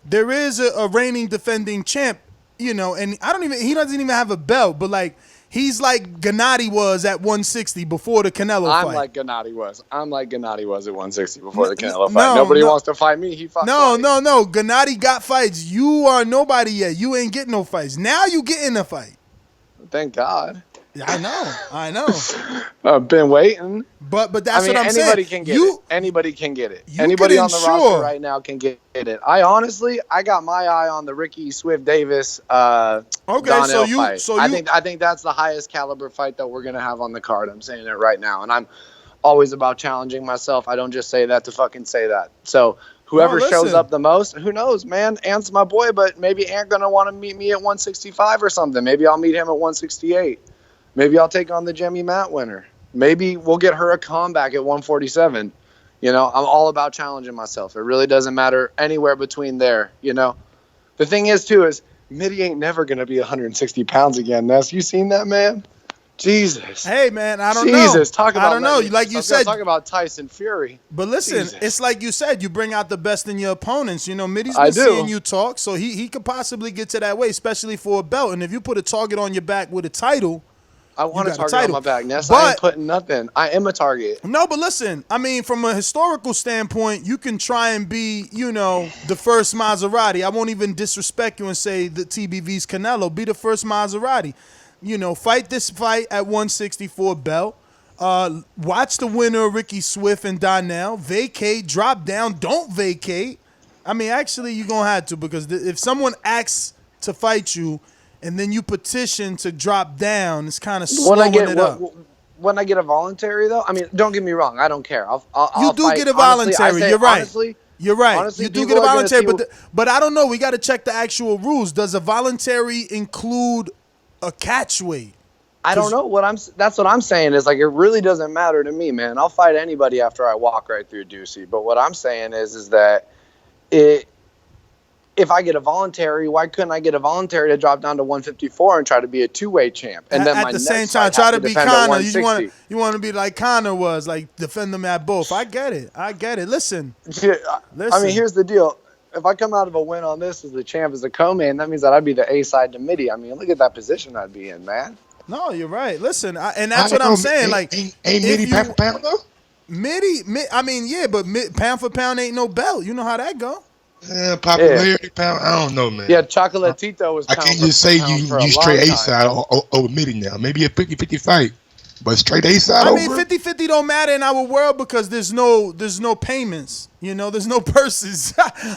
there is a reigning defending champ, and he doesn't even have a belt, but like he's like Gennady was at 160 before the Canelo fight. I'm like Gennady was at 160 before the Canelo fight. Nobody wants to fight me. He fought. No. Gennady got fights. You are nobody yet. You ain't getting no fights. Now you getting a fight. Thank God. I know. I've been waiting. But that's what I'm saying. Anybody can get it. Anybody can get it. Anybody on the roster right now can get it. I got my eye on the Ricky Swift Davis Donel fight. I think that's the highest caliber fight that we're gonna have on the card. I'm saying it right now, and I'm always about challenging myself. I don't just say that to fucking say that. So whoever shows up the most, who knows, man? Ant's my boy, but maybe Ant gonna want to meet me at 165 or something. Maybe I'll meet him at 168. Maybe I'll take on the Jemmy Matt winner. Maybe we'll get her a comeback at 147. I'm all about challenging myself. It really doesn't matter anywhere between there. The thing is, too, is Mide ain't never going to be 160 pounds again. Ness, you seen that, man? Jesus. Hey, man, I don't know. Jesus, talk about I don't know. Like you said, talk about Tyson Fury. But listen, It's like you said, you bring out the best in your opponents. Mide's been seeing you talk, so he could possibly get to that way, especially for a belt. And if you put a target on your back with a title, I want a target on my back, Ness. I ain't putting nothing. I am a target. No, but listen, from a historical standpoint, you can try and be, the first Maserati. I won't even disrespect you and say the TBV's Canelo. Be the first Maserati. Fight this fight at 164 belt. Watch the winner, Ricky Swift and Donel. Vacate, drop down, don't vacate. Actually, you're going to have to because if someone asks to fight you, and then you petition to drop down, it's kind of slowing it up. When I get a voluntary, though, don't get me wrong. I don't care. You do get a voluntary. You're right. You're right. Honestly, you do get a voluntary, but I don't know. We got to check the actual rules. Does a voluntary include a catch weight? I don't know. That's what I'm saying is, like, it really doesn't matter to me, man. I'll fight anybody after I walk right through Deucie. But what I'm saying is that if I get a voluntary, why couldn't I get a voluntary to drop down to 154 and try to be a two-way champ? And then at the same time, try to be Conor. You want to be like Conor was, like defend them at both. I get it. Listen. Here's the deal. If I come out of a win on this as the champ, as a co-main, that means that I'd be the A-side to Mide. Look at that position I'd be in, man. No, you're right. Listen, and that's what I'm saying. Ain't Mide pound for pound though? Mide, but pound for pound ain't no belt. You know how that go. Popularity pound. I don't know, man. Yeah, Chocolatito was. I can't just say you straight A side over Mide now. Maybe a 50-50 fight, but straight A side. 50-50 don't matter in our world because there's no payments. There's no purses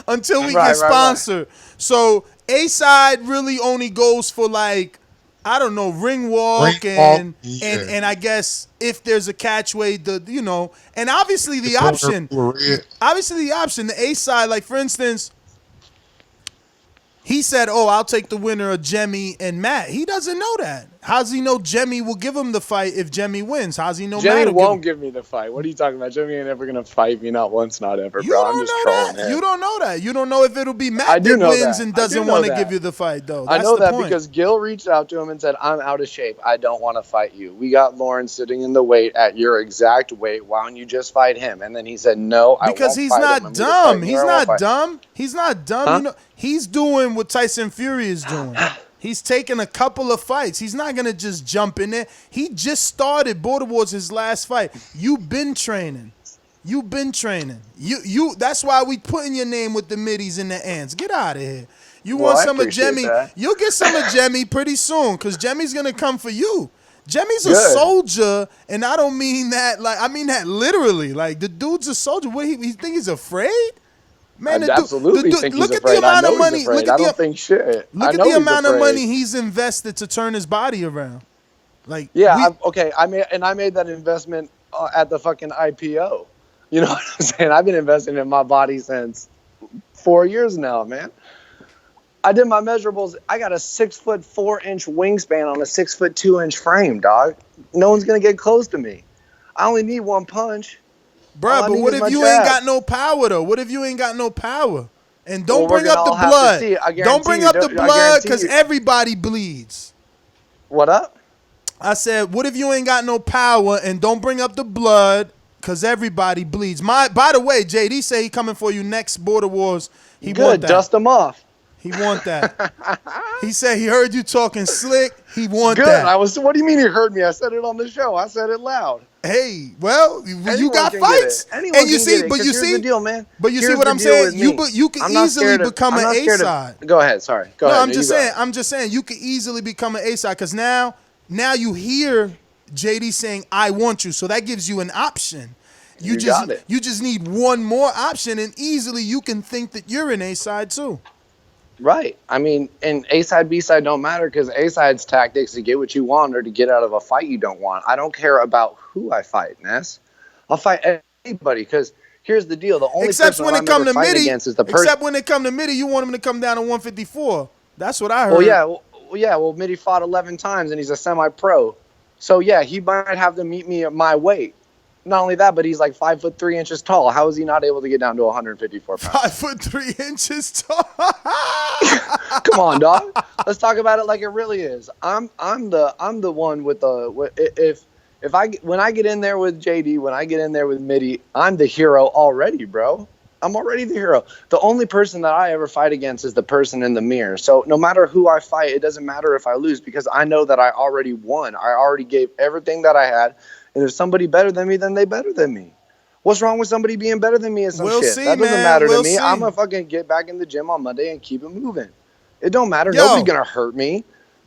until we get sponsored. Right. So A side really only goes for like, I don't know, ring walk and I guess if there's a catch weight, and obviously the option, the A side, like for instance, He said, "Oh, I'll take the winner of Gemmy and Matt." He doesn't know that. How's he know Gemmy will give him the fight if Gemmy wins? How's he know Gemmy Matt won't give me the fight? What are you talking about? Gemmy ain't ever gonna fight me, not once, not ever, You bro. don't I'm just know trolling that. him. You don't know that. You don't know if it'll be Matt I do that know wins that. and I do doesn't know want to that. give you the fight, though. I That's know the that point. because Gil reached out to him and said, "I'm out of shape. I don't want to fight you. We got Lauren sitting in the weight at your exact weight. Why don't you just fight him?" And then he said, "No, I won't Because he's fight him. not I'm either dumb. fighting you He's or I won't not fight." dumb. He's not dumb. Huh? You know, he's doing what Tyson Fury is doing. He's taking a couple of fights. He's not gonna just jump in there. He just started. Border Wars his last fight. You've been training. You've been training. You. That's why we putting your name with the middies and the ants. Get out of here. You Well, want I some of appreciate Gemmy? that. You'll get some of Gemmy pretty soon, cause Jemmy's gonna come for you. Jemmy's a Good. soldier, and I don't mean that like I mean that literally. Like the dude's a soldier. What he think he's afraid? Man, I absolutely think look he's at afraid. the amount I know of money. he's afraid. Look at I the don't think shit. Look I at know the he's amount of afraid. money he's invested to turn his body around. Like, Yeah, I made that investment at the fucking IPO. You know what I'm saying? I've been investing in my body since 4 years now, man. I did my measurables. I got a 6'4" wingspan on a 6'2" frame, dog. No one's gonna get close to me. I only need one punch. All bruh, I but need what is if my you jab. ain't got no power though? What if you ain't got no power? And don't Well, we're bring up gonna the all have to blood. see. I Don't guarantee bring you, up the I blood guarantee because you. everybody bleeds. What up? I said, what if you ain't got no power and don't bring up the blood because everybody bleeds? By the way, JD say he coming for you next Border Wars. He want Good, that. dust them off. He want that. He said he heard you talking slick. He want Good. that. What do you mean you heard me? I said it on the show. I said it loud. Hey, well, you Anyone got can get fights, it. Anyone and you can see, get it, but 'cause you here's see, the deal, man. but you see Here's what the I'm deal saying. with me. You can I'm not easily scared of- become I'm an not A scared of- side. Go ahead. Sorry. Go ahead. I'm You just go. saying. I'm just saying you could easily become an A side because now you hear JD saying I want you, so that gives you an option. You got it. You just need one more option, and easily you can think that you're an A side too. Right. I mean, and A side, B side don't matter because A side's tactics to get what you want or to get out of a fight you don't want. I don't care about who I fight, Ness. I'll fight anybody because here's the deal: the only Except person when I'm it come ever to fighting midi. against is the person. Except when they come to midi, you want him to come down to 154. That's what I heard. Well, yeah. Well, Midi fought 11 times and he's a semi-pro. So yeah, he might have to meet me at my weight. Not only that, but he's like 5'3" tall. How is he not able to get down to 154 pounds? 5'3" tall. Come on, dog. Let's talk about it like it really is. I'm the one with the when I get in there with JD, when I get in there with Midi, I'm the hero already, bro. I'm already the hero. The only person that I ever fight against is the person in the mirror. So no matter who I fight, it doesn't matter if I lose because I know that I already won. I already gave everything that I had. And if somebody better than me, then they better than me. What's wrong with somebody being better than me or some We'll shit? see, That doesn't man. matter We'll to me. see. I'm going to fucking get back in the gym on Monday and keep it moving. It don't matter. Yo. Nobody going to hurt me.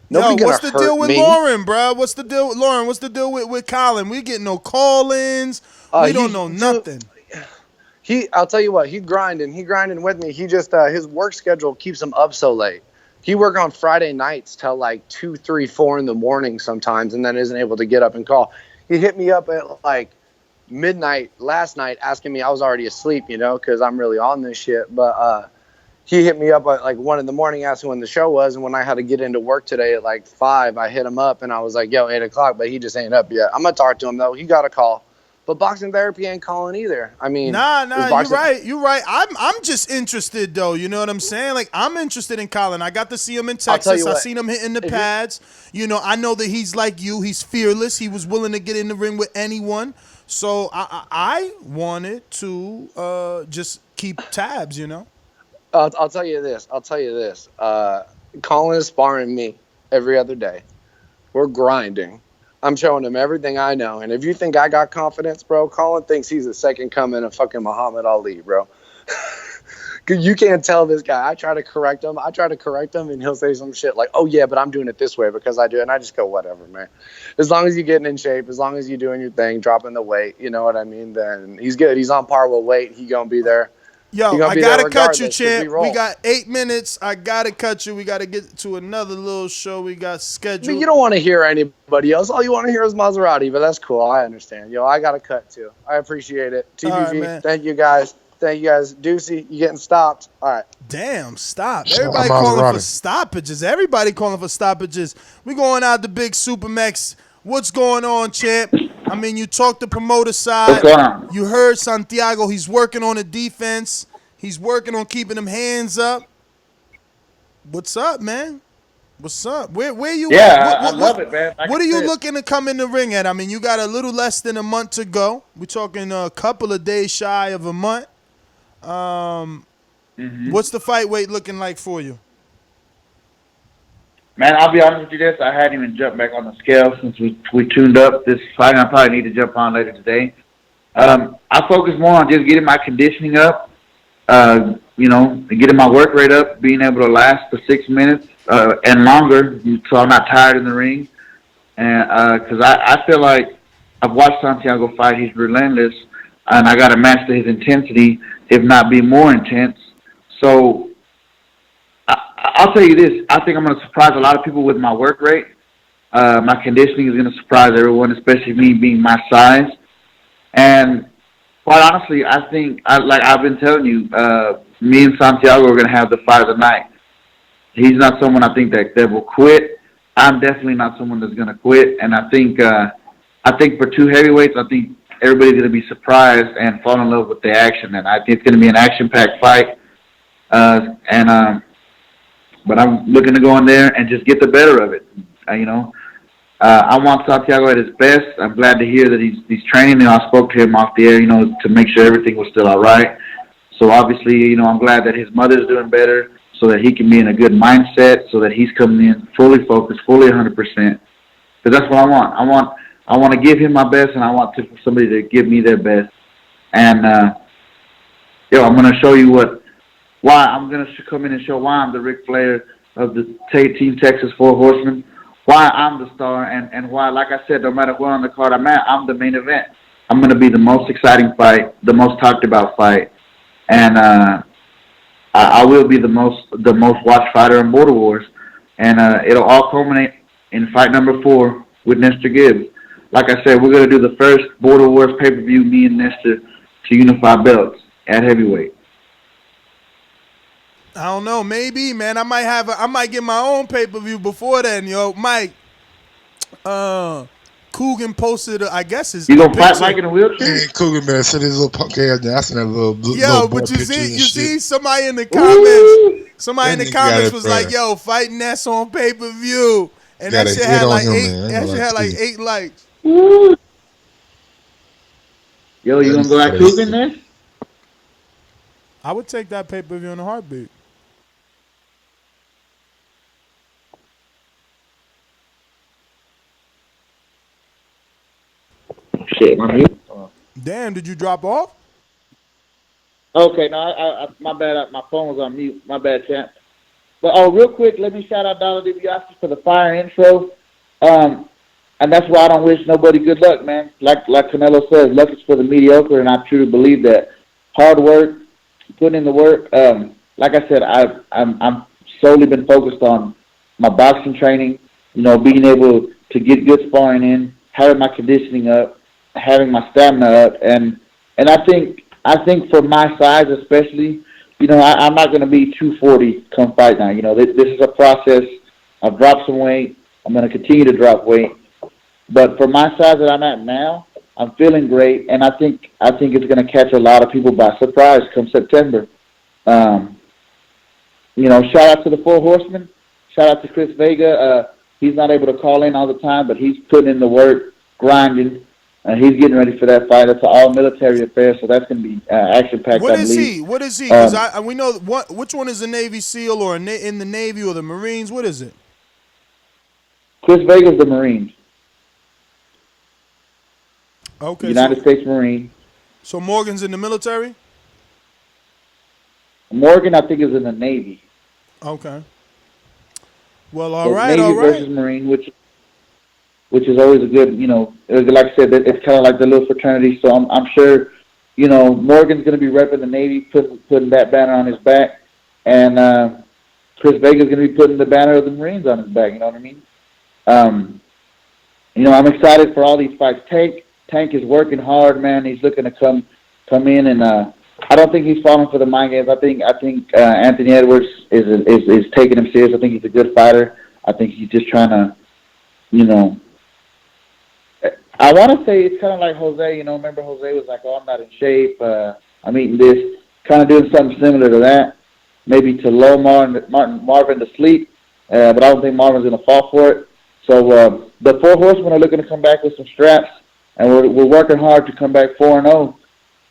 Nobody what's the gonna deal hurt with me. Lauren, bro? What's the deal with Lauren? What's the deal with Collin? We getting no call-ins. We don't know nothing. I'll tell you what, he's grinding with me. He just his work schedule keeps him up so late. He work on Friday nights till like 2, 3, 4 in the morning sometimes, and then isn't able to get up and call. He hit me up at like midnight last night asking me. I was already asleep, because I'm really on this shit. But he hit me up at like 1 in the morning, asking when the show was, and when I had to get into work today at like 5, I hit him up and I was like, "Yo, 8 o'clock," but he just ain't up yet. I'm gonna talk to him though. He got a call. But boxing therapy ain't calling either. I mean, Nah, you're right. I'm just interested though. You know what I'm saying? Like I'm interested in Collin. I got to see him in Texas. I seen him hitting the pads. I know that he's like you. He's fearless. He was willing to get in the ring with anyone. So I wanted to just keep tabs. I'll tell you this. Collin is sparring me every other day. We're grinding. I'm showing him everything I know. And if you think I got confidence, bro, Collin thinks he's the second coming of fucking Muhammad Ali, bro. You can't tell this guy. I try to correct him, and he'll say some shit like, "Oh, yeah, but I'm doing it this way because I do it." And I just go, whatever, man. As long as you're getting in shape, as long as you're doing your thing, dropping the weight, you know what I mean, then he's good. He's on par with weight. He going to be there. Yo, I gotta cut you, champ. We We got 8 minutes. I gotta cut you. We gotta get to another little show we got scheduled. I mean, you don't want to hear anybody else. All you want to hear is Maserati, but that's cool. I understand. I gotta cut too. I appreciate it. TBV, right, thank you guys. Deucie, you getting stopped. All right. Damn, stop. Shout out Everybody calling for Maserati. stoppages. Everybody calling for stoppages. We going out the big Super MEX. What's going on, champ? I mean, you talked the promoter side. What's going on? You heard Santiago. He's working on the defense. He's working on keeping them hands up. What's up, man? What's up? Where you Yeah, at? I love it, man. Like what I are you said. looking to come in the ring at? I mean, you got a little less than a month to go. We're talking a couple of days shy of a month. What's the fight weight looking like for you? Man, I'll be honest with you this. I hadn't even jumped back on the scale since we tuned up this fight. I probably need to jump on later today. I focus more on just getting my conditioning up, getting my work rate up, being able to last for 6 minutes and longer so I'm not tired in the ring. And because I feel like I've watched Santiago fight. He's relentless, and I got to master his intensity, if not be more intense. So I'll tell you this. I think I'm going to surprise a lot of people with my work rate. My conditioning is going to surprise everyone, especially me being my size. And quite honestly, I think, like I've been telling you, me and Santiago are going to have the fight of the night. He's not someone I think that will quit. I'm definitely not someone that's going to quit. And I think for two heavyweights, I think everybody's going to be surprised and fall in love with the action. And I think it's going to be an action-packed fight. But I'm looking to go in there and just get the better of it. I want Santiago at his best. I'm glad to hear that he's training. I spoke to him off the air, to make sure everything was still all right. So obviously, I'm glad that his mother's doing better so that he can be in a good mindset, so that he's coming in fully focused, fully 100%. Because that's what I want. I want to give him my best, and I want somebody to give me their best. And I'm going to show you why I'm going to come in and show why I'm the Ric Flair of the Team Texas Four Horsemen, why I'm the star, and why, like I said, no matter where on the card I'm at, I'm the main event. I'm going to be the most exciting fight, the most talked about fight, and I will be the most watched fighter in Border Wars, and it'll all culminate in fight number 4 with Nestor Gibbs. Like I said, we're going to do the first Border Wars pay-per-view, me and Nestor, to unify belts at heavyweight. I don't know. Maybe, man. I might get my own pay-per-view before then, yo. Mike, Coogan posted, I guess his. You gonna fight Mike in a wheelchair? Yeah, Cougar man said his little punk ass. I seen that little. Yo, but you see, somebody in the comments. Somebody in the comments was like, "Yo, fight Ness on pay-per-view," and that shit had like 8. That shit had like 8 likes. Yo, you gonna go at Coogan then? I would take that pay-per-view in a heartbeat. Shit, my mute. Damn, did you drop off? Okay, no, I my bad. My phone was on mute. My bad, champ. But real quick, let me shout out Bola De Grasa for the fire intro. And that's why I don't wish nobody good luck, man. Like Canelo says, luck is for the mediocre, and I truly believe that. Hard work, putting in the work. Like I said, I'm solely been focused on my boxing training. Being able to get good sparring in, having my conditioning up, having my stamina up, and I think for my size especially, I'm not going to be 240 come fight night. This is a process. I've dropped some weight. I'm going to continue to drop weight, but for my size that I'm at now, I'm feeling great, and I think it's going to catch a lot of people by surprise come September. Shout out to the Four Horsemen. Shout out to Chris Vega. He's not able to call in all the time, but he's putting in the work, grinding. He's getting ready for that fight. That's an all-military affair, so that's going to be action-packed. What is he? Because we know which one is a Navy SEAL or in the Navy or the Marines. What is it? Chris Vega's the Marines. Okay. United States Marine. So Morgan's in the military? Morgan, I think, is in the Navy. Okay. Well, all right. Navy versus Marine, which is always a good, like I said, it's kind of like the little fraternity. So I'm sure, Morgan's going to be repping the Navy, putting that banner on his back, and Chris Vega's going to be putting the banner of the Marines on his back. You know what I mean? I'm excited for all these fights. Tank is working hard, man. He's looking to come in and I don't think he's falling for the mind games. I think Anthony Edwards is taking him serious. I think he's a good fighter. I think he's just trying to, I want to say it's kind of like Jose. Remember Jose was like, "Oh, I'm not in shape. I'm eating this." Kind of doing something similar to that. Maybe to lull Marvin to sleep, but I don't think Marvin's going to fall for it. So the four horsemen are looking to come back with some straps, and we're working hard to come back 4-0,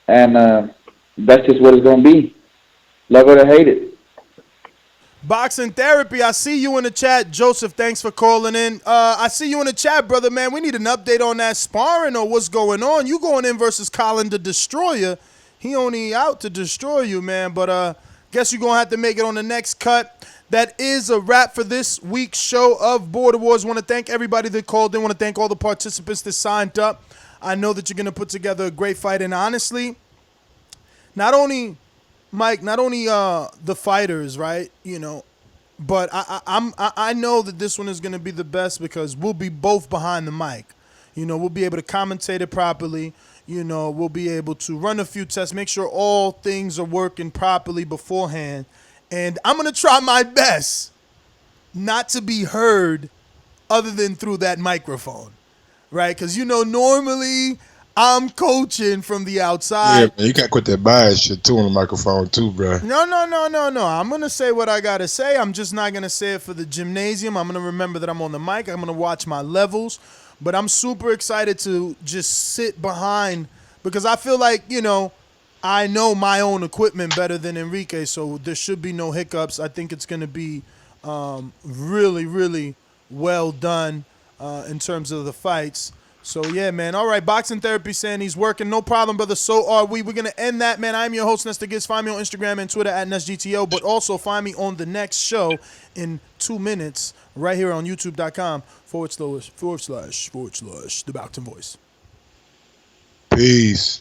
and that's just what it's going to be. Love it or hate it. Boxing Therapy, I see you in the chat. Joseph, thanks for calling in. I see you in the chat, brother, man. We need an update on that sparring or what's going on. You going in versus Collin the Destroyer. He only out to destroy you, man, but guess you're going to have to make it on the next cut. That is a wrap for this week's show of Border Wars. Want to thank everybody that called in. Want to thank all the participants that signed up. I know that you're going to put together a great fight, and honestly, not only the fighters, right? But I know that this one is going to be the best because we'll be both behind the mic. We'll be able to commentate it properly. We'll be able to run a few tests, make sure all things are working properly beforehand. And I'm going to try my best not to be heard other than through that microphone, right? Because, normally I'm coaching from the outside. Yeah, man, you got to quit that bias shit, too, on the microphone, too, bro. No. I'm going to say what I got to say. I'm just not going to say it for the gymnasium. I'm going to remember that I'm on the mic. I'm going to watch my levels. But I'm super excited to just sit behind because I feel like, I know my own equipment better than Enrique, so there should be no hiccups. I think it's going to be really, really well done in terms of the fights. So, yeah, man. All right, Boxing Therapy saying he's working. No problem, brother. So are we. We're going to end that, man. I'm your host, Nestor Gibbs. Find me on Instagram and Twitter at NestGTO, but also find me on the next show in 2 minutes right here on youtube.com//The Boxing Voice. Peace.